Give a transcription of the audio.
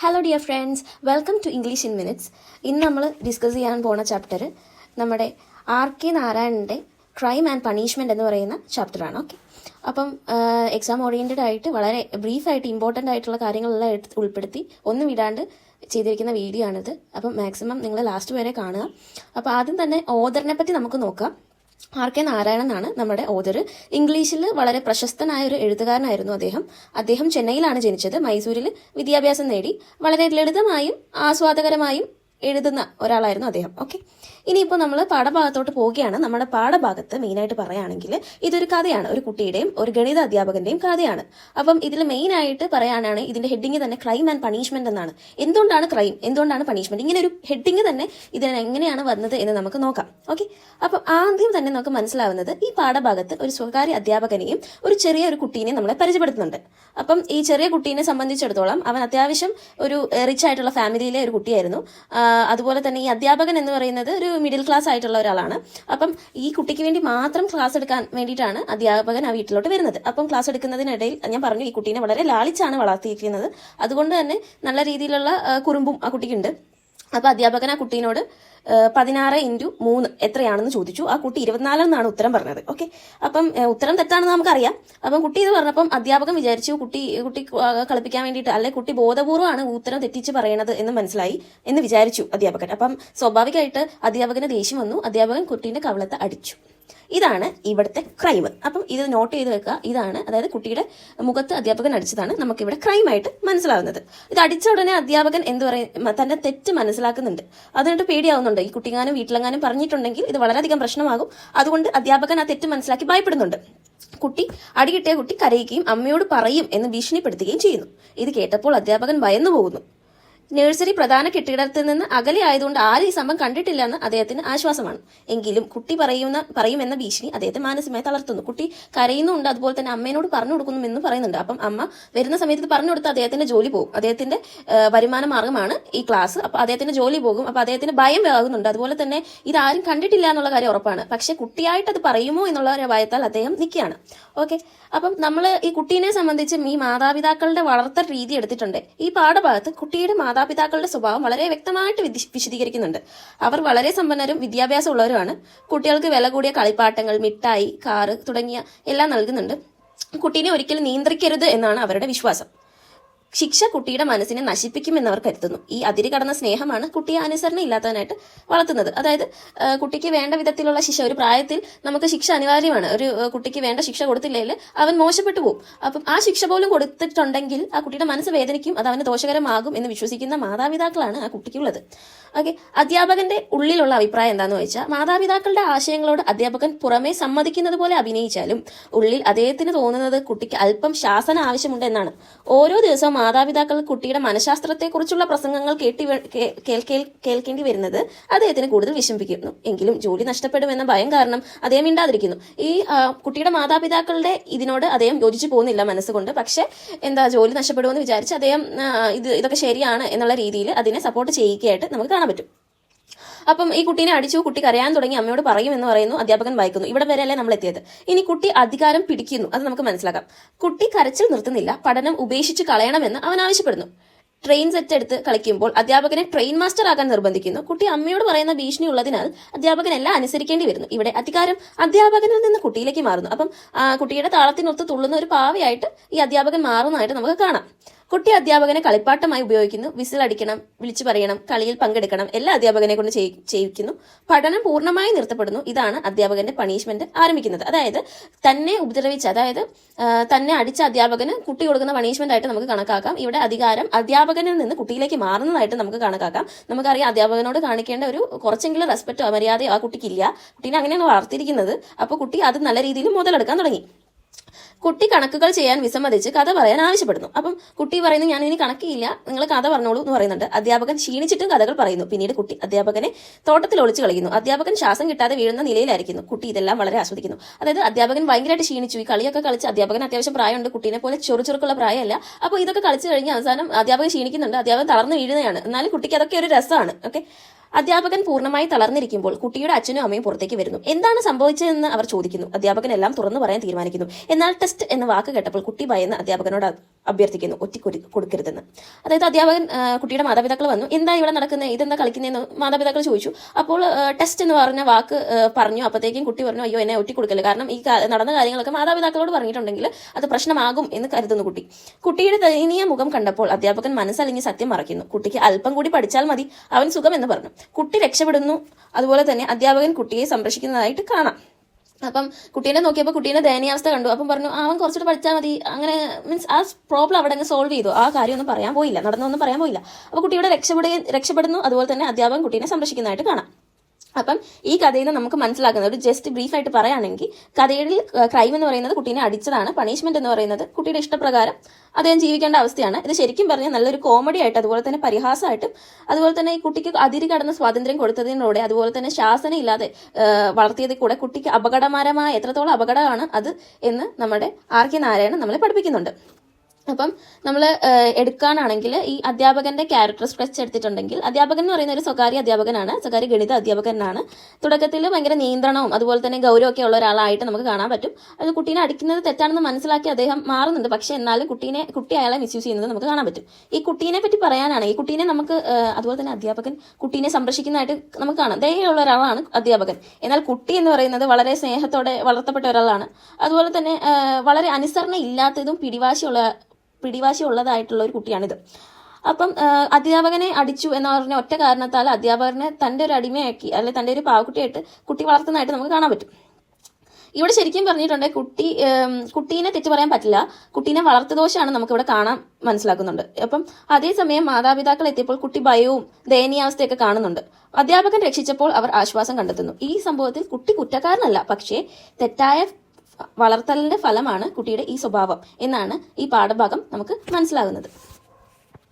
Hello dear friends, welcome to English in minutes. ഇന്ന് നമ്മൾ discuss ചെയ്യാൻ പോണ ചാപ്റ്റർ നമ്മുടെ R.K. നാരായണൻ്റെ ക്രൈം ആൻഡ് പണിഷ്മെൻറ്റ് എന്ന് പറയുന്ന ചാപ്റ്ററാണ്. ഓക്കെ, അപ്പം എക്സാം ഓറിയൻറ്റഡ് ആയിട്ട് വളരെ ബ്രീഫായിട്ട് ഇമ്പോർട്ടൻ്റ് ആയിട്ടുള്ള കാര്യങ്ങളെല്ലാം ഉൾപ്പെടുത്തി ഒന്നും വിടാണ്ട് ചെയ്തിരിക്കുന്ന വീഡിയോ ആണിത്. അപ്പം മാക്സിമം നിങ്ങൾ ലാസ്റ്റ് വരെ കാണുക. അപ്പോൾ ആദ്യം തന്നെ ഓദറിനെ പറ്റി നമുക്ക് നോക്കാം. R.K. നാരായണൻ ആണ് നമ്മുടെ ഓദർ. ഇംഗ്ലീഷിൽ വളരെ പ്രശസ്തനായ ഒരു എഴുത്തുകാരനായിരുന്നു അദ്ദേഹം ചെന്നൈയിലാണ് ജനിച്ചത്. മൈസൂരിൽ വിദ്യാഭ്യാസം നേടി. വളരെ ലളിതമായും ആസ്വാദകരമായും എഴുതുന്ന ഒരാളായിരുന്നു അദ്ദേഹം. ഓക്കെ, ഇനിയിപ്പോൾ നമ്മൾ പാഠഭാഗത്തോട്ട് പോവുകയാണ്. നമ്മുടെ പാഠഭാഗത്ത് മെയിനായിട്ട് പറയുകയാണെങ്കിൽ ഇതൊരു കഥയാണ്, ഒരു കുട്ടിയുടെയും ഒരു ഗണിത അധ്യാപകന്റെയും കഥയാണ്. അപ്പം ഇതിൽ മെയിനായിട്ട് പറയാനാണ് ഇതിന്റെ ഹെഡിങ് തന്നെ ക്രൈം ആൻഡ് പണിഷ്മെന്റ് എന്നാണ്. എന്തുകൊണ്ടാണ് ക്രൈം, എന്തുകൊണ്ടാണ് പണിഷ്മെന്റ്, ഇങ്ങനെ ഒരു ഹെഡിങ് തന്നെ ഇതിന് എങ്ങനെയാണ് വന്നത് എന്ന് നമുക്ക് നോക്കാം. ഓക്കെ, അപ്പം ആദ്യം തന്നെ നമുക്ക് മനസ്സിലാവുന്നത് ഈ പാഠഭാഗത്ത് ഒരു സ്വകാര്യ അധ്യാപകനെയും ഒരു ചെറിയ ഒരു കുട്ടീനെയും നമ്മളെ പരിചയപ്പെടുത്തുന്നുണ്ട്. അപ്പം ഈ ചെറിയ കുട്ടീനെ സംബന്ധിച്ചിടത്തോളം അവൻ അത്യാവശ്യം ഒരു റിച്ച് ആയിട്ടുള്ള ഫാമിലിയിലെ ഒരു കുട്ടിയായിരുന്നു. അതുപോലെ തന്നെ ഈ അധ്യാപകൻ എന്ന് പറയുന്നത് ഒരു മിഡിൽ ക്ലാസ് ആയിട്ടുള്ള ഒരാളാണ്. അപ്പം ഈ കുട്ടിക്ക് വേണ്ടി മാത്രം ക്ലാസ് എടുക്കാൻ വേണ്ടിയിട്ടാണ് അധ്യാപകൻ ആ വീട്ടിലോട്ട് വരുന്നത്. അപ്പം ക്ലാസ് എടുക്കുന്നതിനിടയിൽ ഞാൻ പറഞ്ഞു, ഈ കുട്ടീനെ വളരെ ലാളിച്ചാണ് വളർത്തിയിരിക്കുന്നത്. അതുകൊണ്ട് തന്നെ നല്ല രീതിയിലുള്ള കുറുമ്പും ആ കുട്ടിക്കുണ്ട്. അപ്പോൾ അധ്യാപകൻ ആ കുട്ടീനോട് 16x3 എത്രയാണെന്ന് ചോദിച്ചു. ആ കുട്ടി 24 എന്നാണ് ഉത്തരം പറഞ്ഞത്. ഓക്കെ, അപ്പം ഉത്തരം തെറ്റാണെന്ന് നമുക്കറിയാം. അപ്പം കുട്ടി ഇത് പറഞ്ഞപ്പം അധ്യാപകൻ വിചാരിച്ചു കുട്ടി കളിപ്പിക്കാൻ വേണ്ടിയിട്ട്, അല്ലെ കുട്ടി ബോധപൂർവ്വമാണ് ഉത്തരം തെറ്റിച്ച് പറയണത് എന്ന് മനസ്സിലായി എന്ന് വിചാരിച്ചു അധ്യാപകൻ. അപ്പം സ്വാഭാവികമായിട്ട് അധ്യാപകന് ദേഷ്യം വന്നു. അധ്യാപകൻ കുട്ടീന്റെ കവളത്തെ അടിച്ചു. ഇതാണ് ഇവിടുത്തെ ക്രൈം. അപ്പം ഇത് നോട്ട് ചെയ്ത് വെക്കുക. ഇതാണ്, അതായത് കുട്ടിയുടെ മുഖത്ത് അധ്യാപകൻ അടിച്ചതാണ് നമുക്കിവിടെ ക്രൈമായിട്ട് മനസ്സിലാവുന്നത്. ഇത് അടിച്ച ഉടനെ അധ്യാപകൻ എന്ത് പറയും, തന്റെ തെറ്റ് മനസ്സിലാക്കുന്നുണ്ട്. അതിനിട്ട് പേടിയാവുന്നുണ്ട്. ഈ കുട്ടിങ്ങാനും വീട്ടിലെങ്ങാനും പറഞ്ഞിട്ടുണ്ടെങ്കിൽ ഇത് വളരെയധികം പ്രശ്നമാകും. അതുകൊണ്ട് അധ്യാപകൻ ആ തെറ്റ് മനസ്സിലാക്കി ഭയപ്പെടുന്നുണ്ട്. കുട്ടി അടി കിട്ടിയ കുട്ടി കരയുകയും അമ്മയോട് പറയും എന്ന് ഭീഷണിപ്പെടുത്തുകയും ചെയ്യുന്നു. ഇത് കേട്ടപ്പോൾ അധ്യാപകൻ ഭയന്നു പോകുന്നു. നഴ്സറി പ്രധാന കെട്ടിടത്തിൽ നിന്ന് അകലെ ആയതുകൊണ്ട് ആരും ഈ സംഭവം കണ്ടിട്ടില്ല എന്ന് അദ്ദേഹത്തിന് ആശ്വാസമാണ്. എങ്കിലും കുട്ടി പറയുമെന്ന ഭീഷണി അദ്ദേഹത്തെ മാനസികമായി തളർത്തുന്നു. കുട്ടി കരയുന്നുണ്ട്, അതുപോലെ തന്നെ അമ്മേനോട് പറഞ്ഞു കൊടുക്കുന്നുവെന്ന് പറയുന്നുണ്ട്. അപ്പം അമ്മ വരുന്ന സമയത്ത് പറഞ്ഞു കൊടുത്ത് അദ്ദേഹത്തിന്റെ ജോലി പോകും. അദ്ദേഹത്തിന്റെ വരുമാന മാർഗമാണ് ഈ ക്ലാസ്. അപ്പൊ അദ്ദേഹത്തിന്റെ ജോലി പോകും. അപ്പൊ അദ്ദേഹത്തിന് ഭയം ആകുന്നുണ്ട്. അതുപോലെ തന്നെ ഇതാരും കണ്ടിട്ടില്ല എന്നുള്ള കാര്യം ഉറപ്പാണ്. പക്ഷെ കുട്ടിയായിട്ട് അത് പറയുമോ എന്നുള്ള ഒരു ഭയത്താൽ അദ്ദേഹം നിൽക്കുകയാണ്. ഓക്കെ, അപ്പം നമ്മൾ ഈ കുട്ടീനെ സംബന്ധിച്ച് ഈ മാതാപിതാക്കളുടെ വളർത്തൽ രീതി എടുത്തിട്ടുണ്ട്. ഈ പാഠഭാഗത്ത് കുട്ടിയുടെ മാതാപിതാക്കളുടെ സ്വഭാവം വളരെ വ്യക്തമായിട്ട് വിശദീകരിക്കുന്നുണ്ട്. അവർ വളരെ സമ്പന്നരും വിദ്യാഭ്യാസം ഉള്ളവരുമാണ്. കുട്ടികൾക്ക് വില കൂടിയ കളിപ്പാട്ടങ്ങൾ, മിഠായി, കാറ് തുടങ്ങിയ എല്ലാം നൽകുന്നുണ്ട്. കുട്ടീനെ ഒരിക്കലും നിയന്ത്രിക്കരുത് എന്നാണ് അവരുടെ വിശ്വാസം. ശിക്ഷ കുട്ടിയുടെ മനസ്സിനെ നശിപ്പിക്കുമെന്ന് അവർ കരുതുന്നു. ഈ അതിര് കടന്ന സ്നേഹമാണ് കുട്ടിയെ അനുസരണ ഇല്ലാത്തതിനായിട്ട് വളർത്തുന്നത്. അതായത് കുട്ടിക്ക് വേണ്ട വിധത്തിലുള്ള ശിക്ഷ, ഒരു പ്രായത്തിൽ നമുക്ക് ശിക്ഷ അനിവാര്യമാണ്. ഒരു കുട്ടിക്ക് വേണ്ട ശിക്ഷ കൊടുത്തില്ലെങ്കിൽ അവൻ മോശപ്പെട്ടു പോകും. അപ്പം ആ ശിക്ഷ പോലും കൊടുത്തിട്ടുണ്ടെങ്കിൽ ആ കുട്ടിയുടെ മനസ്സ് വേദനിക്കും, അത് അവന് ദോഷകരമാകും എന്ന് വിശ്വസിക്കുന്ന മാതാപിതാക്കളാണ് ആ കുട്ടിക്കുള്ളത്. ഓക്കെ, അധ്യാപകന്റെ ഉള്ളിലുള്ള അഭിപ്രായം എന്താണെന്ന് വെച്ചാൽ, മാതാപിതാക്കളുടെ ആശയങ്ങളോട് അധ്യാപകൻ പുറമേ സമ്മതിക്കുന്നത് പോലെ അഭിനയിച്ചാലും ഉള്ളിൽ അദ്ദേഹത്തിന് തോന്നുന്നത് കുട്ടിക്ക് അല്പം ശാസന ആവശ്യമുണ്ട് എന്നാണ്. ഓരോ ദിവസവും മാതാപിതാക്കൾ കുട്ടിയുടെ മനഃശാസ്ത്രത്തെക്കുറിച്ചുള്ള പ്രസംഗങ്ങൾ കേൾക്കേണ്ടി വരുന്നത് അദ്ദേഹത്തിന് കൂടുതൽ വിഷമിപ്പിക്കുന്നു. എങ്കിലും ജോലി നഷ്ടപ്പെടുമെന്ന ഭയം കാരണം അദ്ദേഹം മിണ്ടാതിരിക്കുന്നു. ഈ കുട്ടിയുടെ മാതാപിതാക്കളുടെ ഇതിനോട് അദ്ദേഹം യോജിച്ചു പോകുന്നില്ല മനസ്സുകൊണ്ട്. പക്ഷെ ജോലി നഷ്ടപ്പെടുമെന്ന് വിചാരിച്ച് അദ്ദേഹം ഇതൊക്കെ ശരിയാണ് എന്നുള്ള രീതിയിൽ അതിനെ സപ്പോർട്ട് ചെയ്യുകയായിട്ട് നമുക്ക് കാണാൻ പറ്റും. അപ്പം ഈ കുട്ടീനെ അടിച്ചു, കുട്ടി കരയാൻ തുടങ്ങി, അമ്മയോട് പറയുമെന്ന് പറയുന്നു. അധ്യാപകൻ വായിക്കുന്നു. ഇവിടെ വരെയല്ലേ നമ്മൾ എത്തിയത്. ഇനി കുട്ടി അധികാരം പിടിക്കുന്നു, അത് നമുക്ക് മനസ്സിലാക്കാം. കുട്ടി കരച്ചിൽ നിർത്തുന്നില്ല. പഠനം ഉപേക്ഷിച്ച് കളയണമെന്ന് അവൻ ആവശ്യപ്പെടുന്നു. ട്രെയിൻ സെറ്റ് എടുത്ത് കളിക്കുമ്പോൾ അധ്യാപകനെ ട്രെയിൻ മാസ്റ്റർ ആക്കാൻ നിർബന്ധിക്കുന്നു. കുട്ടി അമ്മയോട് പറയുന്ന ഭീഷണി ഉള്ളതിനാൽ അധ്യാപകൻ എല്ലാം അനുസരിക്കേണ്ടി വരുന്നു. ഇവിടെ അധികാരം അധ്യാപകനിൽ നിന്ന് കുട്ടിയിലേക്ക് മാറുന്നു. അപ്പം കുട്ടിയുടെ താളത്തിനൊത്ത് തുള്ളുന്ന ഒരു പാവയായിട്ട് ഈ അധ്യാപകൻ മാറുന്നതായിട്ട് നമുക്ക് കാണാം. കുട്ടി അധ്യാപകനെ കളിപ്പാട്ടമായി ഉപയോഗിക്കുന്നു. വിസിൽ അടിക്കണം, വിളിച്ചു പറയണം, കളിയിൽ പങ്കെടുക്കണം, എല്ലാ അധ്യാപകനെ കൊണ്ട് ചെയ്യിക്കുന്നു. പഠനം പൂർണ്ണമായി നിർത്തപ്പെടുന്നു. ഇതാണ് അധ്യാപകന്റെ പണിഷ്മെന്റ് ആരംഭിക്കുന്നത്. അതായത് തന്നെ ഉപദ്രവിച്ച, അതായത് തന്നെ അടിച്ച അധ്യാപകന് കുട്ടി കൊടുക്കുന്ന പണിഷ്മെന്റ് ആയിട്ട് നമുക്ക് കണക്കാക്കാം. ഇവിടെ അധികാരം അധ്യാപകനിൽ നിന്ന് കുട്ടിയിലേക്ക് മാറുന്നതായിട്ട് നമുക്ക് കണക്കാക്കാം. നമുക്കറിയാം അധ്യാപകനോട് കാണിക്കേണ്ട ഒരു കുറച്ചെങ്കിലും റെസ്പെക്റ്റോ മര്യാദയോ ആ കുട്ടിക്കില്ല. കുട്ടീനെ അങ്ങനെയാണ് വളർത്തിയിരിക്കുന്നത്. അപ്പോൾ കുട്ടി അത് നല്ല രീതിയിൽ മുതലെടുക്കാൻ തുടങ്ങി. കുട്ടി കണക്കുകൾ ചെയ്യാൻ വിസമ്മതിച്ച് കഥ പറയാൻ ആവശ്യപ്പെടുന്നു. അപ്പം കുട്ടി പറയുന്നു, ഞാൻ ഇനി കണക്കില്ല, നിങ്ങൾ കഥ പറഞ്ഞോളൂ എന്ന് പറയുന്നുണ്ട്. അധ്യാപകൻ ക്ഷീണിച്ചിട്ടും കഥകൾ പറയുന്നു. പിന്നീട് കുട്ടി അധ്യാപകനെ തോട്ടത്തിൽ ഒളിച്ചു കളിക്കുന്നു. അധ്യാപകൻ ശ്വാസം കിട്ടാതെ വീഴുന്ന നിലയിലായിരിക്കുന്നു. കുട്ടി ഇതെല്ലാം വളരെ ആസ്വദിക്കുന്നു. അതായത് അധ്യാപകൻ ഭയങ്കരമായിട്ട് ക്ഷീണിച്ചു. ഈ കളിയൊക്കെ കളിച്ച് അധ്യാപകൻ അത്യാവശ്യം പ്രായമുണ്ട്, കുട്ടീനെ പോലെ ചെറുക്കുള്ള പ്രായമല്ല. അപ്പോൾ ഇതൊക്കെ കളിച്ചു കഴിഞ്ഞ് അവസാനം അധ്യാപകൻ ക്ഷീണിക്കുന്നുണ്ട്. അധ്യാപകൻ തളർന്നു വീഴുന്നതാണ്. എന്നാലും കുട്ടിക്ക് അതൊക്കെ ഒരു രസമാണ്. ഓക്കെ, അധ്യാപകൻ പൂർണ്ണമായി തളർന്നിരിക്കുമ്പോൾ കുട്ടിയുടെ അച്ഛനും അമ്മയും പുറത്തേക്ക് വരുന്നു. എന്താണ് സംഭവിച്ചതെന്ന് അവർ ചോദിക്കുന്നു. അധ്യാപകൻ എല്ലാം തുറന്നു പറയാൻ തീരുമാനിക്കുന്നു. എന്നാൽ ടെസ്റ്റ് എന്ന വാക്ക് കേട്ടപ്പോൾ കുട്ടി ഭയന്ന് അധ്യാപകനോട് അഭ്യർത്ഥിക്കുന്നു ഒറ്റി കൊടുക്കരുതെന്ന്. അതായത് അധ്യാപകൻ കുട്ടിയുടെ മാതാപിതാക്കൾ വന്നു. എന്താ ഇവിടെ നടക്കുന്നത്, ഇതെന്താ കളിക്കുന്നതെന്ന് മാതാപിതാക്കൾ ചോദിച്ചു. അപ്പോൾ ടെസ്റ്റ് എന്ന് പറഞ്ഞ വാക്ക് പറഞ്ഞു. അപ്പോഴത്തേക്കും കുട്ടി പറഞ്ഞു, അയ്യോ എന്നെ ഒറ്റി കൊടുക്കല്ലേ, കാരണം ഈ നടന്ന കാര്യങ്ങളൊക്കെ മാതാപിതാക്കളോട് പറഞ്ഞിട്ടുണ്ടെങ്കിൽ അത് പ്രശ്നമാകും എന്ന് കരുതുന്നു കുട്ടി. കുട്ടിയുടെ ദയനീയ മുഖം കണ്ടപ്പോൾ അധ്യാപകൻ മനസ്സലിഞ്ഞ് സത്യം മറയ്ക്കുന്നു. കുട്ടിക്ക് അല്പം കൂടി പഠിച്ചാൽ മതി, അവൻ സുഖം എന്ന് പറഞ്ഞു. കുട്ടി രക്ഷപ്പെടുന്നു. അതുപോലെ തന്നെ അധ്യാപകൻ കുട്ടിയെ സംരക്ഷിക്കുന്നതായിട്ട് കാണാം. അപ്പം കുട്ടീനെ നോക്കിയപ്പോൾ കുട്ടീൻ്റെ ദയനീയാവസ്ഥ കണ്ടു. അപ്പം പറഞ്ഞു അവൻ കുറച്ചുകൂടെ പഠിച്ചാൽ മതി. അങ്ങനെ മീൻസ് ആ പ്രോബ്ലം അവിടെ അങ്ങ് സോൾവ് ചെയ്തു. ആ കാര്യമൊന്നും പറയാൻ പോയില്ല, നടന്നൊന്നും പറയാൻ പോയില്ല. അപ്പോൾ കുട്ടിയുടെ രക്ഷപ്പെടുന്നു. അതുപോലെ തന്നെ അധ്യാപകൻ കുട്ടീനെ സംരക്ഷിക്കുന്നതായിട്ട് കാണാം. അപ്പം ഈ കഥയിൽ നിന്ന് നമുക്ക് മനസ്സിലാക്കുന്നത്, ഒരു ജസ്റ്റ് ബ്രീഫായിട്ട് പറയുകയാണെങ്കിൽ, കഥയിൽ ക്രൈം എന്ന് പറയുന്നത് കുട്ടീനെ അടിച്ചതാണ്, പണിഷ്മെന്റ് എന്ന് പറയുന്നത് കുട്ടിയുടെ ഇഷ്ടപ്രകാരം അദ്ദേഹം ജീവിക്കേണ്ട അവസ്ഥയാണ്. ഇത് ശരിക്കും പറഞ്ഞാൽ നല്ലൊരു കോമഡി ആയിട്ട്, അതുപോലെ തന്നെ പരിഹാസമായിട്ടും, അതുപോലെ തന്നെ ഈ കുട്ടിക്ക് അതിരി കടന്ന സ്വാതന്ത്ര്യം കൊടുത്തതിലൂടെ, അതുപോലെ തന്നെ ശാസന ഇല്ലാതെ വളർത്തിയതിൽ കൂടെ കുട്ടിക്ക് അപകടകരമായ എത്രത്തോളം അപകടമാണ് അത് എന്ന് നമ്മുടെ ആർ.കെ. നാരായണൻ നമ്മളെ പഠിപ്പിക്കുന്നുണ്ട്. അപ്പം നമ്മൾ എടുക്കാനാണെങ്കിൽ ഈ അധ്യാപകന്റെ ക്യാരക്ടർ സ്ട്രെച്ച് എടുത്തിട്ടുണ്ടെങ്കിൽ, അധ്യാപകൻ എന്ന് പറയുന്ന ഒരു സ്വകാര്യ അധ്യാപകനാണ്, സ്വകാര്യ ഗണിത അധ്യാപകനാണ്. തുടക്കത്തിൽ ഭയങ്കര നിയന്ത്രണവും അതുപോലെ തന്നെ ഗൗരവമൊക്കെ ഉള്ള ഒരാളായിട്ട് നമുക്ക് കാണാൻ പറ്റും. അത് കുട്ടീനെ അടിക്കുന്നത് തെറ്റാണെന്ന് മനസ്സിലാക്കി അദ്ദേഹം മാറുന്നുണ്ട്. പക്ഷെ എന്നാലും കുട്ടി അയാളെ മിസ്യൂസ് ചെയ്യുന്നത് നമുക്ക് കാണാൻ പറ്റും. ഈ കുട്ടീനെ പറ്റി പറയാനാണ്, ഈ കുട്ടീനെ നമുക്ക് അതുപോലെ തന്നെ അധ്യാപകൻ കുട്ടീനെ സംരക്ഷിക്കുന്നതായിട്ട് നമുക്ക് കാണാം. ദയുള്ള ഒരാളാണ് അധ്യാപകൻ. എന്നാൽ കുട്ടി എന്ന് പറയുന്നത് വളരെ സ്നേഹത്തോടെ വളർത്തപ്പെട്ട ഒരാളാണ്. അതുപോലെ തന്നെ വളരെ അനുസരണ ഇല്ലാത്തതും പിടിവാശി ഉള്ളതായിട്ടുള്ള ഒരു കുട്ടിയാണിത്. അപ്പം അധ്യാപകനെ അടിച്ചു എന്ന് പറഞ്ഞ ഒറ്റ കാരണത്താൽ അധ്യാപകനെ തൻ്റെ ഒരു അടിമയാക്കി, അല്ലെങ്കിൽ തൻ്റെ ഒരു പാവക്കുട്ടിയായിട്ട് കുട്ടി വളർത്തുന്നതായിട്ട് നമുക്ക് കാണാൻ പറ്റും. ഇവിടെ ശരിക്കും പറഞ്ഞിട്ടുണ്ടെങ്കിൽ കുട്ടീനെ തെറ്റ് പറയാൻ പറ്റില്ല, കുട്ടീനെ വളർത്തുദോഷമാണ് നമുക്കിവിടെ കാണാൻ മനസ്സിലാക്കുന്നുണ്ട്. അപ്പം അതേസമയം മാതാപിതാക്കൾ എത്തിയപ്പോൾ കുട്ടി ഭയവും ദയനീയാവസ്ഥയൊക്കെ കാണുന്നുണ്ട്. അധ്യാപകൻ രക്ഷിച്ചപ്പോൾ അവർ ആശ്വാസം കണ്ടെത്തുന്നു. ഈ സംഭവത്തിൽ കുട്ടി കുറ്റക്കാരനല്ല, പക്ഷേ തെറ്റായ വളർത്തലിന്റെ ഫലമാണ് കുട്ടിയുടെ ഈ സ്വഭാവം എന്നാണ് ഈ പാഠഭാഗം നമുക്ക് മനസ്സിലാകുന്നത്.